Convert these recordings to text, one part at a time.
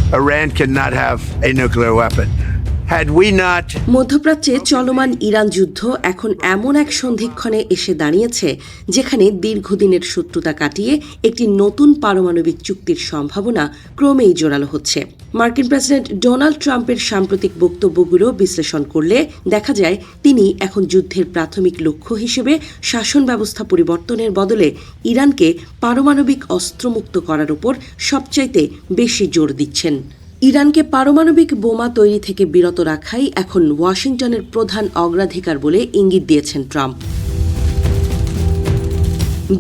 Iran cannot have a nuclear weapon. Had we not মধ্যপ্রাচ্যে চলমান Iran যুদ্ধ এখন এমন এক সন্ধিক্ষণে এসে দাঁড়িয়েছে যেখানে দীর্ঘদিনের শত্রুতা কাটিয়ে একটি নতুন পারমাণবিক চুক্তির সম্ভাবনা ক্রমেই জোরালো হচ্ছে। মার্কিন প্রেসিডেন্ট ডোনাল্ড ট্রাম্পের সাম্প্রতিক বক্তব্যগুলো বিশ্লেষণ করলে দেখা যায় তিনি এখন যুদ্ধের প্রাথমিক লক্ষ্য হিসেবে শাসন ব্যবস্থা পরিবর্তনের বদলে ইরানকে পারমাণবিক অস্ত্রমুক্ত করার উপর সবচাইতে বেশি জোর দিচ্ছেন। ইরানকে পারমাণবিক বোমা তৈরি থেকে বিরত রাখাই এখন ওয়াশিংটনের প্রধান অগ্রাধিকার বলে ইঙ্গিত দিয়েছেন ট্রাম্প।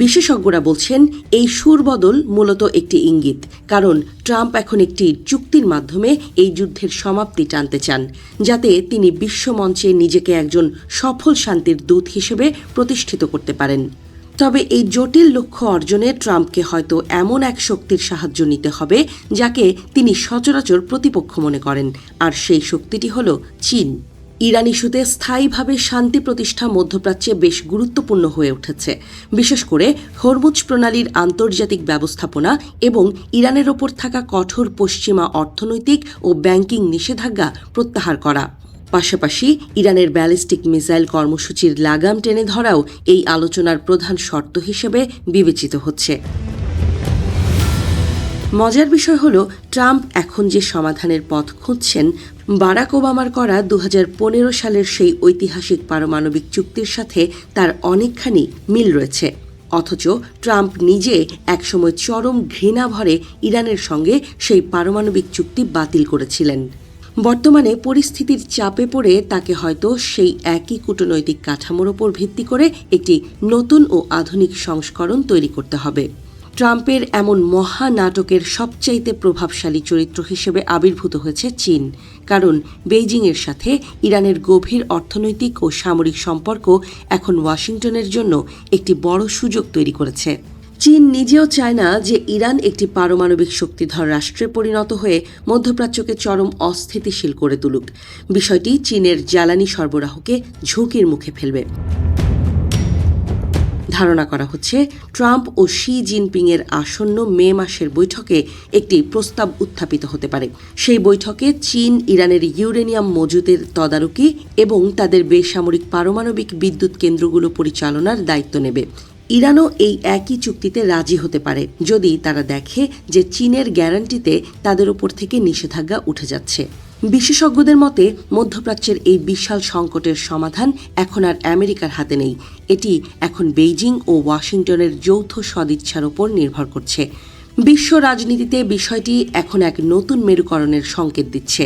বিশেষজ্ঞরা বলছেন এই সুরবদল মূলত একটি ইঙ্গিত, কারণ ট্রাম্প এখন একটি চুক্তির মাধ্যমে এই যুদ্ধের সমাপ্তি টানতে চান, যাতে তিনি বিশ্বমঞ্চে নিজেকে একজন সফল শান্তির দূত হিসেবে প্রতিষ্ঠিত করতে পারেন। তবে এই জটিল লক্ষ্য অর্জনে ট্রাম্পকে হয়তো এমন এক শক্তির সাহায্য নিতে হবে যাকে তিনি সচরাচর প্রতিপক্ষ মনে করেন, আর সেই শক্তিটি হল চীন। ইরান ইস্যুতে স্থায়ীভাবে শান্তি প্রতিষ্ঠা মধ্যপ্রাচ্যে বেশ গুরুত্বপূর্ণ হয়ে উঠেছে, বিশেষ করে হরমুজ প্রণালীর আন্তর্জাতিক ব্যবস্থাপনা এবং ইরানের ওপর থাকা কঠোর পশ্চিমা অর্থনৈতিক ও ব্যাংকিং নিষেধাজ্ঞা প্রত্যাহার করা। পাশাপাশি ইরানের ব্যালিস্টিক মিসাইল কর্মসূচির লাগাম টেনে ধরাও এই আলোচনার প্রধান শর্ত হিসেবে বিবেচিত হচ্ছে। মজার বিষয় হল, ট্রাম্প এখন যে সমাধানের পথ খুঁজছেন বারাক ওবামার করা 2015 সালের সেই ঐতিহাসিক পারমাণবিক চুক্তির সাথে তার অনেকখানি মিল রয়েছে। অথচ ট্রাম্প নিজে একসময় চরম ঘৃণা ভরে ইরানের সঙ্গে সেই পারমাণবিক চুক্তি বাতিল করেছিলেন। বর্তমানে পরিস্থিতির চাপে পড়ে তাকে হয়তো সেই একই কূটনৈতিক কাঠামোর ওপর ভিত্তি করে একটি নতুন ও আধুনিক সংস্করণ তৈরি করতে হবে। ট্রাম্পের এমন মহানাটকের সবচাইতে প্রভাবশালী চরিত্র হিসেবে আবির্ভূত হয়েছে চীন, কারণ বেইজিংয়ের সাথে ইরানের গভীর অর্থনৈতিক ও সামরিক সম্পর্ক এখন ওয়াশিংটনের জন্য একটি বড় সুযোগ তৈরি করেছে। চীন নিজেও চায় না যে ইরান একটি পারমাণবিক শক্তিধর রাষ্ট্রে পরিণত হয়ে মধ্যপ্রাচ্যকে চরম অস্থিতিশীল করে তুলুক। বিষয়টি চীনের জ্বালানি সরবরাহকে ঝুঁকির মুখে ফেলবে। ধারণা করা হচ্ছে ট্রাম্প ও শি জিনপিংয়ের আসন্ন মে মাসের বৈঠকে একটি প্রস্তাব উত্থাপিত হতে পারে। সেই বৈঠকে চীন ইরানের ইউরেনিয়াম মজুতের তদারকি এবং তাদের বেসামরিক পারমাণবিক বিদ্যুৎ কেন্দ্রগুলো পরিচালনার দায়িত্ব নেবে। ইরানও এই একই চুক্তিতে রাজি হতে পারে যদি তারা দেখে যে চীনের গ্যারান্টিতে তাদের উপর থেকে নিষেধাজ্ঞা উঠে যাচ্ছে। বিশেষজ্ঞদের মতে মধ্যপ্রাচ্যের এই বিশাল সংকটের সমাধান এখন আর আমেরিকার হাতে নেই, এটি এখন বেইজিং ও ওয়াশিংটনের যৌথ সদিচ্ছার উপর নির্ভর করছে। বিশ্ব রাজনীতিতে বিষয়টি এখন এক নতুন মেরুকরণের সংকেত দিচ্ছে।